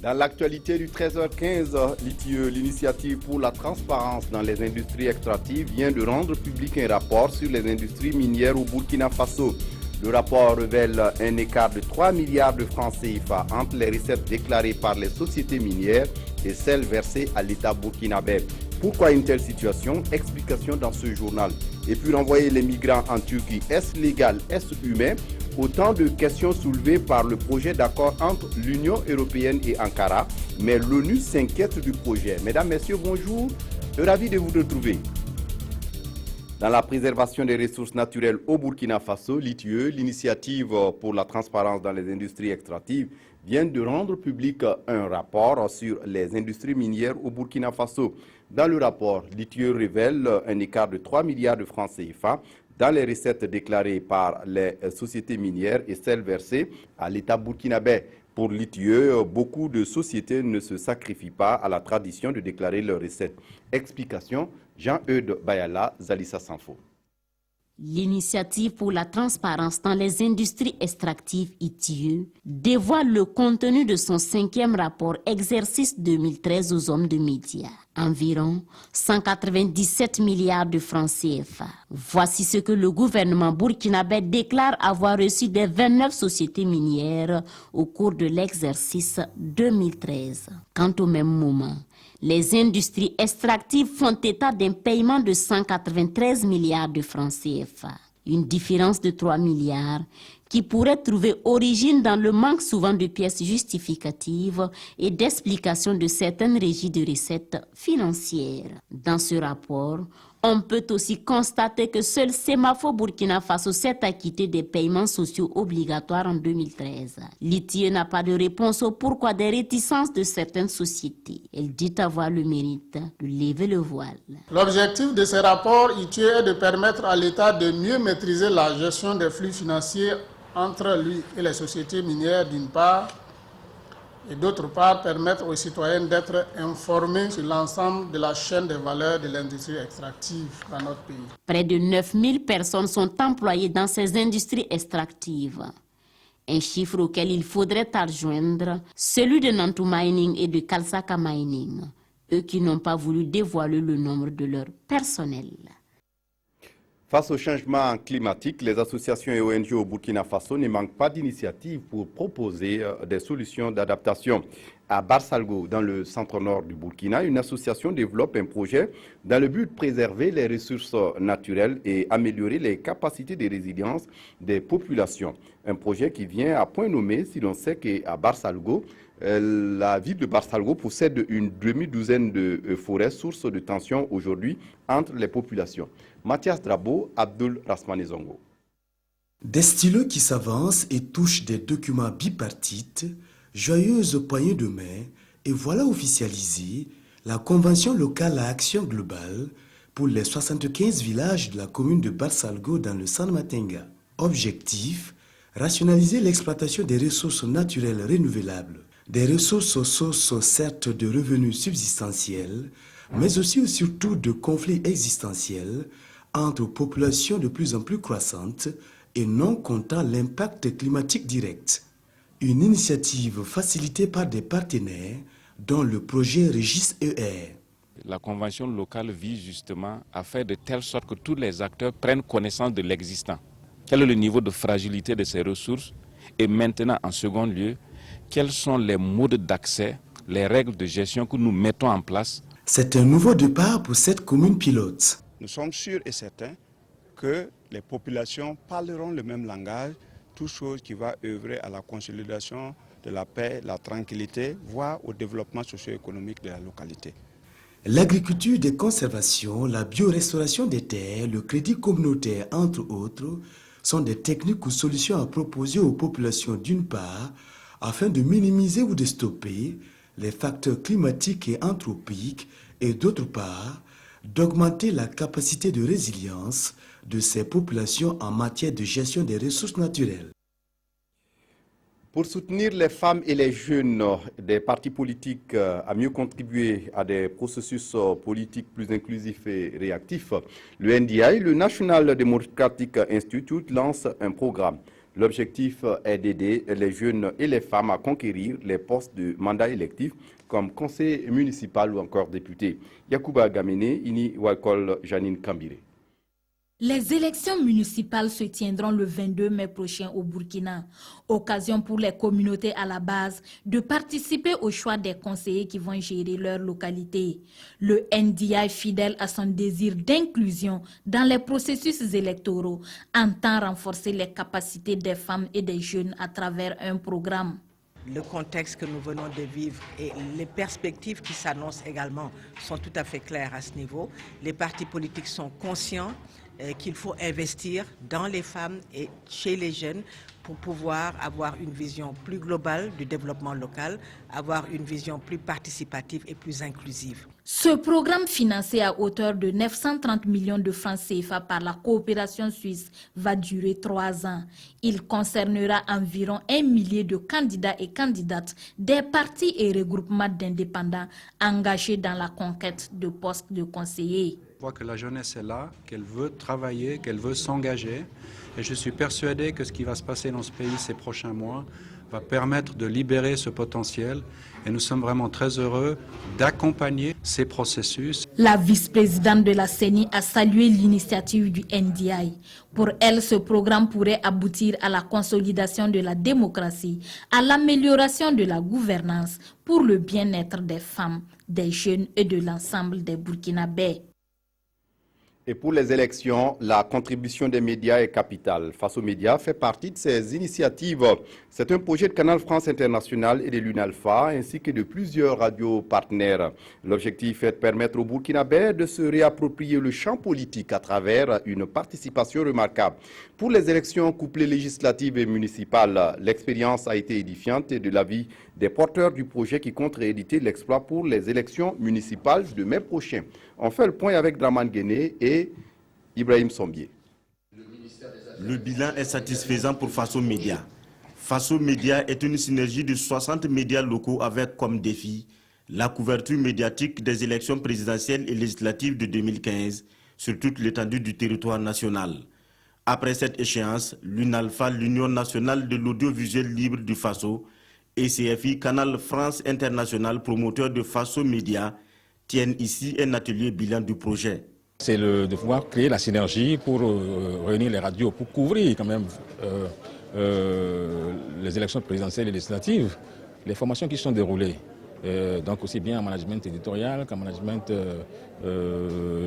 Dans l'actualité du 13h15, l'ITIE, l'initiative pour la transparence dans les industries extractives, vient de rendre public un rapport sur les industries minières au Burkina Faso. Le rapport révèle un écart de 3 milliards de francs CFA entre les recettes déclarées par les sociétés minières et celles versées à l'État burkinabé. Pourquoi une telle situation? Explication dans ce journal. Et puis renvoyer les migrants en Turquie, est-ce légal, est-ce humain? Autant de questions soulevées par le projet d'accord entre l'Union européenne et Ankara, mais l'ONU s'inquiète du projet. Mesdames, Messieurs, bonjour, ravi de vous retrouver. Dans la préservation des ressources naturelles au Burkina Faso, l'ITIE, l'initiative pour la transparence dans les industries extractives, vient de rendre public un rapport sur les industries minières au Burkina Faso. Dans le rapport, l'ITIE révèle un écart de 3 milliards de francs CFA dans les recettes déclarées par les sociétés minières et celles versées à l'État burkinabé. Pour l'ITIE, beaucoup de sociétés ne se sacrifient pas à la tradition de déclarer leurs recettes. Explication, Jean-Eudes Bayala, Zalissa Sanfo. L'initiative pour la transparence dans les industries extractives ITIE dévoile le contenu de son 5e rapport exercice 2013 aux hommes de médias. Environ 197 milliards de francs CFA. Voici ce que le gouvernement burkinabé déclare avoir reçu des 29 sociétés minières au cours de l'exercice 2013. Quant au même moment, les industries extractives font état d'un paiement de 193 milliards de francs CFA. Une différence de 3 milliards qui pourrait trouver origine dans le manque souvent de pièces justificatives et d'explications de certaines régies de recettes financières. Dans ce rapport, on peut aussi constater que seul Semafo Burkina Faso s'est acquitté des paiements sociaux obligatoires en 2013. L'ITIE n'a pas de réponse au pourquoi des réticences de certaines sociétés. Elle dit avoir le mérite de lever le voile. L'objectif de ce rapport ITIE est de permettre à l'État de mieux maîtriser la gestion des flux financiers entre lui et les sociétés minières d'une part, et d'autre part permettre aux citoyens d'être informés sur l'ensemble de la chaîne de valeur de l'industrie extractive dans notre pays. Près de 9000 personnes sont employées dans ces industries extractives. Un chiffre auquel il faudrait adjoindre celui de Nantou Mining et de Kalsaka Mining, eux qui n'ont pas voulu dévoiler le nombre de leur personnel. Face au changement climatique, les associations et ONG au Burkina Faso ne manquent pas d'initiatives pour proposer des solutions d'adaptation. À Barsalgo, dans le centre-nord du Burkina, une association développe un projet dans le but de préserver les ressources naturelles et améliorer les capacités de résilience des populations. Un projet qui vient à point nommé si l'on sait qu'à Barsalgo, la ville de Barsalgo possède une demi-douzaine de forêts, source de tension aujourd'hui entre les populations. Mathias Drabo, Abdul Rasmanezongo. Des stylos qui s'avancent et touchent des documents bipartites, joyeuse poignée de main, et voilà officialisée la Convention locale à action globale pour les 75 villages de la commune de Barsalgo dans le San Matenga. Objectif, rationaliser l'exploitation des ressources naturelles renouvelables, des ressources sources certes de revenus subsistentiels, mais aussi et surtout de conflits existentiels entre populations de plus en plus croissantes et non comptant l'impact climatique direct. Une initiative facilitée par des partenaires dont le projet Régis ER. La convention locale vise justement à faire de telle sorte que tous les acteurs prennent connaissance de l'existant. Quel est le niveau de fragilité de ces ressources? Et maintenant, en second lieu, quels sont les modes d'accès, les règles de gestion que nous mettons en place? C'est un nouveau départ pour cette commune pilote. Nous sommes sûrs et certains que les populations parleront le même langage, toute chose qui va œuvrer à la consolidation de la paix, la tranquillité, voire au développement socio-économique de la localité. L'agriculture de conservation, la biorestauration des terres, le crédit communautaire, entre autres, sont des techniques ou solutions à proposer aux populations d'une part, afin de minimiser ou de stopper les facteurs climatiques et anthropiques, et d'autre part, d'augmenter la capacité de résilience de ces populations en matière de gestion des ressources naturelles. Pour soutenir les femmes et les jeunes des partis politiques à mieux contribuer à des processus politiques plus inclusifs et réactifs, le NDI, le National Democratic Institute, lance un programme. L'objectif est d'aider les jeunes et les femmes à conquérir les postes de mandat électif comme conseiller municipal ou encore député. Yacouba Gamene, Ini Wakol Janine Kambire. Les élections municipales se tiendront le 22 mai prochain au Burkina. Occasion pour les communautés à la base de participer au choix des conseillers qui vont gérer leur localité. Le NDI, fidèle à son désir d'inclusion dans les processus électoraux, entend renforcer les capacités des femmes et des jeunes à travers un programme. Le contexte que nous venons de vivre et les perspectives qui s'annoncent également sont tout à fait claires à ce niveau. Les partis politiques sont conscients qu'il faut investir dans les femmes et chez les jeunes pour pouvoir avoir une vision plus globale du développement local, avoir une vision plus participative et plus inclusive. Ce programme financé à hauteur de 930 millions de francs CFA par la coopération suisse va durer 3 ans. Il concernera environ 1 millier de candidats et candidates des partis et regroupements d'indépendants engagés dans la conquête de postes de conseillers. Je vois que la jeunesse est là, qu'elle veut travailler, qu'elle veut s'engager. Et je suis persuadé que ce qui va se passer dans ce pays ces prochains mois va permettre de libérer ce potentiel. Et nous sommes vraiment très heureux d'accompagner ces processus. La vice-présidente de la CENI a salué l'initiative du NDI. Pour elle, ce programme pourrait aboutir à la consolidation de la démocratie, à l'amélioration de la gouvernance pour le bien-être des femmes, des jeunes et de l'ensemble des Burkinabés. Et pour les élections, la contribution des médias est capitale. Face aux médias fait partie de ces initiatives. C'est un projet de Canal France International et de l'UNALPHA ainsi que de plusieurs radios partenaires. L'objectif est de permettre aux Burkinabés de se réapproprier le champ politique à travers une participation remarquable. Pour les élections couplées législatives et municipales, l'expérience a été édifiante et de l'avis des porteurs du projet qui comptent rééditer l'exploit pour les élections municipales de mai prochain. On fait le point avec Draman Guéné et Ibrahim Sombier. Le bilan est satisfaisant pour Faso Média. Faso Média est une synergie de 60 médias locaux avec comme défi la couverture médiatique des élections présidentielles et législatives de 2015 sur toute l'étendue du territoire national. Après cette échéance, l'UNALPHA, l'Union nationale de l'audiovisuel libre du Faso, et CFI, Canal France International, promoteur de Faso Média, tiennent ici un atelier bilan du projet. C'est de pouvoir créer la synergie pour réunir les radios, pour couvrir quand même les élections présidentielles et législatives, les formations qui sont déroulées. Donc aussi bien en management éditorial qu'en management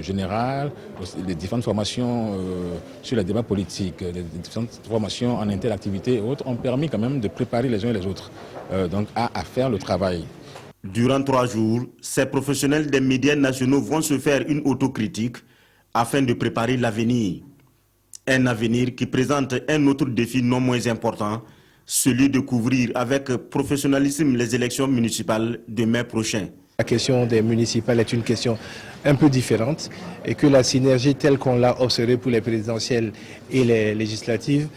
général, les différentes formations sur les débats politiques, les différentes formations en interactivité et autres ont permis quand même de préparer les uns et les autres donc à faire le travail. Durant 3 jours, ces professionnels des médias nationaux vont se faire une autocritique afin de préparer l'avenir. Un avenir qui présente un autre défi non moins important, celui de couvrir avec professionnalisme les élections municipales de mai prochain. La question des municipales est une question un peu différente et que la synergie telle qu'on l'a observée pour les présidentielles et les législatives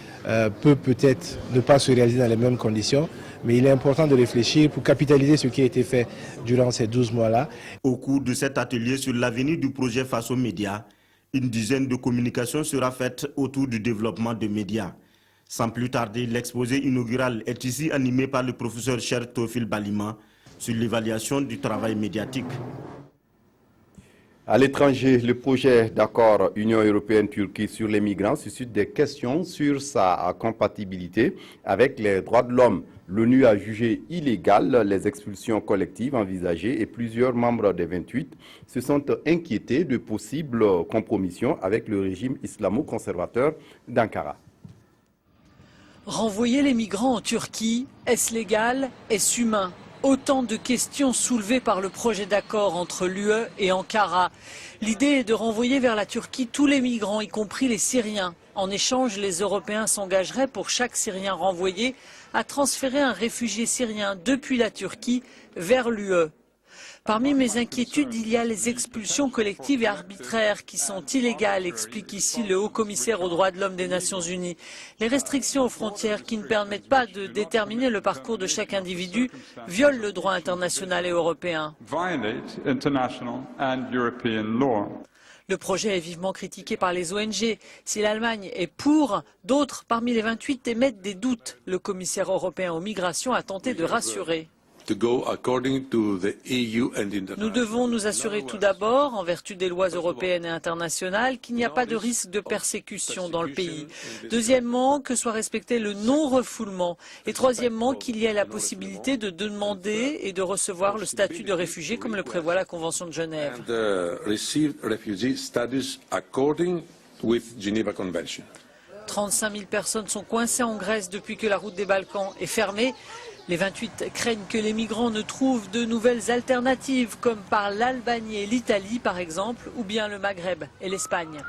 peut peut-être ne pas se réaliser dans les mêmes conditions, mais il est important de réfléchir pour capitaliser ce qui a été fait durant ces 12 mois-là. Au cours de cet atelier sur l'avenir du projet Faso Média, une dizaine de communications sera faite autour du développement des médias. Sans plus tarder, l'exposé inaugural est ici animé par le professeur Cher Tofil Balima sur l'évaluation du travail médiatique. À l'étranger, le projet d'accord Union européenne-Turquie sur les migrants suscite des questions sur sa compatibilité avec les droits de l'homme. L'ONU a jugé illégales les expulsions collectives envisagées et plusieurs membres des 28 se sont inquiétés de possibles compromissions avec le régime islamo-conservateur d'Ankara. Renvoyer les migrants en Turquie, est-ce légal, est-ce humain? Autant de questions soulevées par le projet d'accord entre l'UE et Ankara. L'idée est de renvoyer vers la Turquie tous les migrants, y compris les Syriens. En échange, les Européens s'engageraient pour chaque Syrien renvoyé à transférer un réfugié syrien depuis la Turquie vers l'UE. Parmi mes inquiétudes, il y a les expulsions collectives et arbitraires qui sont illégales, explique ici le haut-commissaire aux droits de l'homme des Nations Unies. Les restrictions aux frontières qui ne permettent pas de déterminer le parcours de chaque individu violent le droit international et européen. Le projet est vivement critiqué par les ONG. Si l'Allemagne est pour, d'autres parmi les 28 émettent des doutes. Le commissaire européen aux migrations a tenté de rassurer. Nous devons nous assurer tout d'abord, en vertu des lois européennes et internationales, qu'il n'y a pas de risque de persécution dans le pays. Deuxièmement, que soit respecté le non-refoulement. Et troisièmement, qu'il y ait la possibilité de demander et de recevoir le statut de réfugié comme le prévoit la Convention de Genève. 35 000 personnes sont coincées en Grèce depuis que la route des Balkans est fermée. Les 28 craignent que les migrants ne trouvent de nouvelles alternatives, comme par l'Albanie et l'Italie par exemple, ou bien le Maghreb et l'Espagne.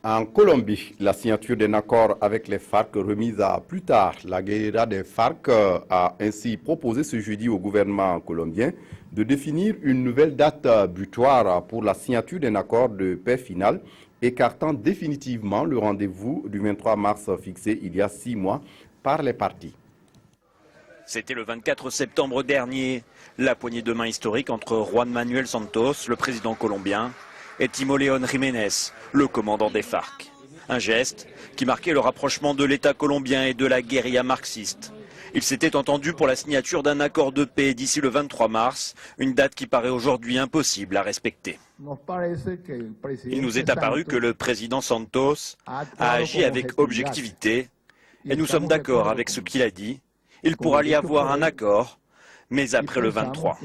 En Colombie, la signature d'un accord avec les FARC remise à plus tard. La guérilla des FARC a ainsi proposé ce jeudi au gouvernement colombien de définir une nouvelle date butoir pour la signature d'un accord de paix final, écartant définitivement le rendez-vous du 23 mars fixé il y a 6 mois par les partis. C'était le 24 septembre dernier, la poignée de main historique entre Juan Manuel Santos, le président colombien, et Timo León Jiménez, le commandant des FARC. Un geste qui marquait le rapprochement de l'État colombien et de la guérilla marxiste. Ils s'étaient entendus pour la signature d'un accord de paix d'ici le 23 mars, une date qui paraît aujourd'hui impossible à respecter. Il nous est apparu que le président Santos a agi avec objectivité et nous sommes d'accord avec ce qu'il a dit. Il pourra y avoir un accord, mais après le 23.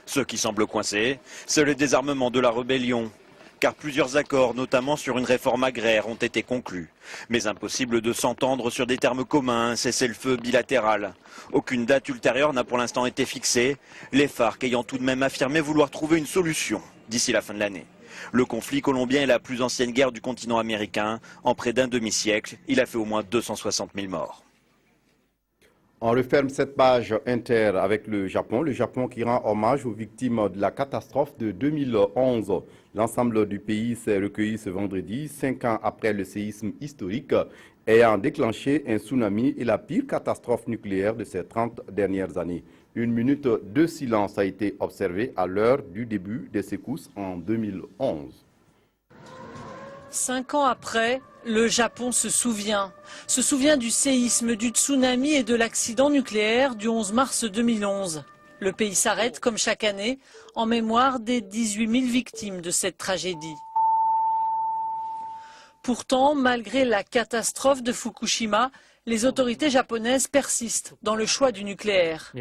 Ce qui semble coincé, c'est le désarmement de la rébellion, car plusieurs accords, notamment sur une réforme agraire, ont été conclus. Mais impossible de s'entendre sur des termes communs, un cessez-le-feu bilatéral. Aucune date ultérieure n'a pour l'instant été fixée, les FARC ayant tout de même affirmé vouloir trouver une solution d'ici la fin de l'année. Le conflit colombien est la plus ancienne guerre du continent américain. En près d'un demi-siècle, il a fait au moins 260 000 morts. On referme cette page inter avec le Japon qui rend hommage aux victimes de la catastrophe de 2011. L'ensemble du pays s'est recueilli ce vendredi, 5 ans après le séisme historique ayant déclenché un tsunami et la pire catastrophe nucléaire de ces 30 dernières années. 1 minute de silence a été observée à l'heure du début des secousses en 2011. 5 ans après, le Japon se souvient du séisme, du tsunami et de l'accident nucléaire du 11 mars 2011. Le pays s'arrête, comme chaque année, en mémoire des 18 000 victimes de cette tragédie. Pourtant, malgré la catastrophe de Fukushima, les autorités japonaises persistent dans le choix du nucléaire.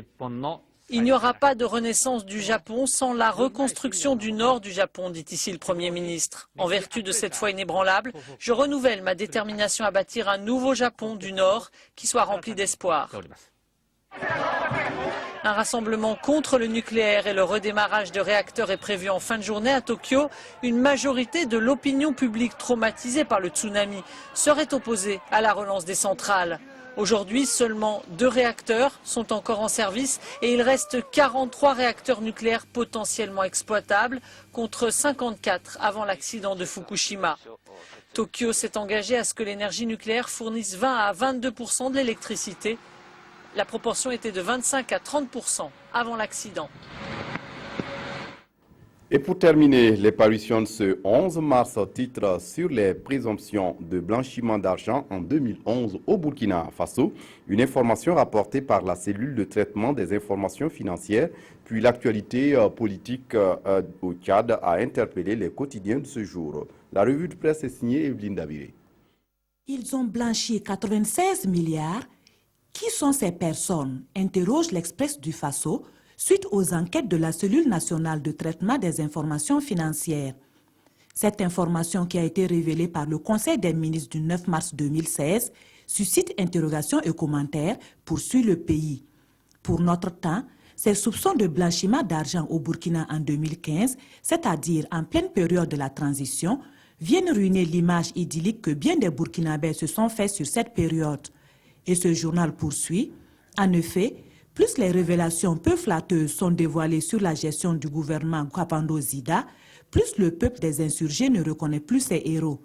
Il n'y aura pas de renaissance du Japon sans la reconstruction du nord du Japon, dit ici le Premier ministre. En vertu de cette foi inébranlable, je renouvelle ma détermination à bâtir un nouveau Japon du Nord qui soit rempli d'espoir. Un rassemblement contre le nucléaire et le redémarrage de réacteurs est prévu en fin de journée à Tokyo. Une majorité de l'opinion publique traumatisée par le tsunami serait opposée à la relance des centrales. Aujourd'hui, seulement 2 réacteurs sont encore en service et il reste 43 réacteurs nucléaires potentiellement exploitables contre 54 avant l'accident de Fukushima. Tokyo s'est engagé à ce que l'énergie nucléaire fournisse 20 à 22% de l'électricité. La proportion était de 25 à 30% avant l'accident. Et pour terminer, les parutions de ce 11 mars titre sur les présomptions de blanchiment d'argent en 2011 au Burkina Faso. Une information rapportée par la cellule de traitement des informations financières. Puis l'actualité politique au Tchad a interpellé les quotidiens de ce jour. La revue de presse est signée Evelyne Daviré. Ils ont blanchi 96 milliards. Qui sont ces personnes? Interroge l'Express du Faso suite aux enquêtes de la cellule nationale de traitement des informations financières. Cette information qui a été révélée par le Conseil des ministres du 9 mars 2016 suscite interrogations et commentaires, poursuit le pays. Pour notre temps, ces soupçons de blanchiment d'argent au Burkina en 2015, c'est-à-dire en pleine période de la transition, viennent ruiner l'image idyllique que bien des Burkinabés se sont faits sur cette période. Et ce journal poursuit, en effet, plus les révélations peu flatteuses sont dévoilées sur la gestion du gouvernement Kapando Zida, plus le peuple des insurgés ne reconnaît plus ses héros.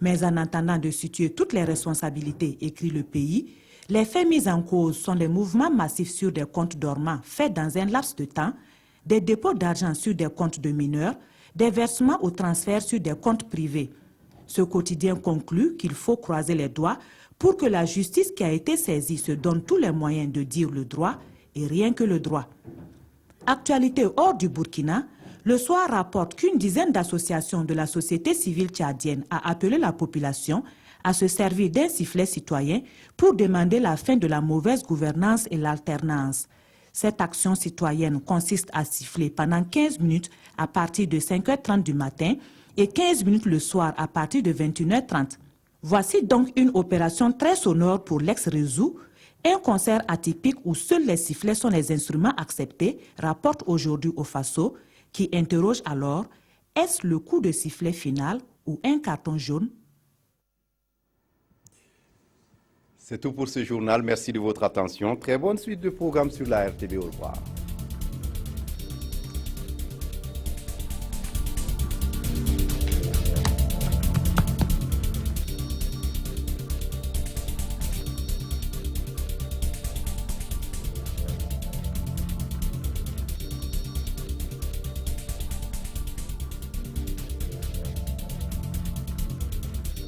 Mais en attendant de situer toutes les responsabilités, écrit le pays, Les faits mis en cause sont les mouvements massifs sur des comptes dormants faits dans un laps de temps, des dépôts d'argent sur des comptes de mineurs, des versements ou transferts sur des comptes privés. Ce quotidien conclut qu'il faut croiser les doigts pour que la justice qui a été saisie se donne tous les moyens de dire le droit et rien que le droit. Actualité hors du Burkina, le soir rapporte qu'une dizaine d'associations de la société civile tchadienne a appelé la population à se servir d'un sifflet citoyen pour demander la fin de la mauvaise gouvernance et l'alternance. Cette action citoyenne consiste à siffler pendant 15 minutes à partir de 5h30 du matin et 15 minutes le soir à partir de 21h30. Voici donc une opération très sonore pour l'ex-Réseau, un concert atypique où seuls les sifflets sont les instruments acceptés, rapporte aujourd'hui au Faso, qui interroge alors, est-ce le coup de sifflet final ou un carton jaune? C'est tout pour ce journal. Merci de votre attention. Très bonne suite de programmes sur la RTV. Au revoir.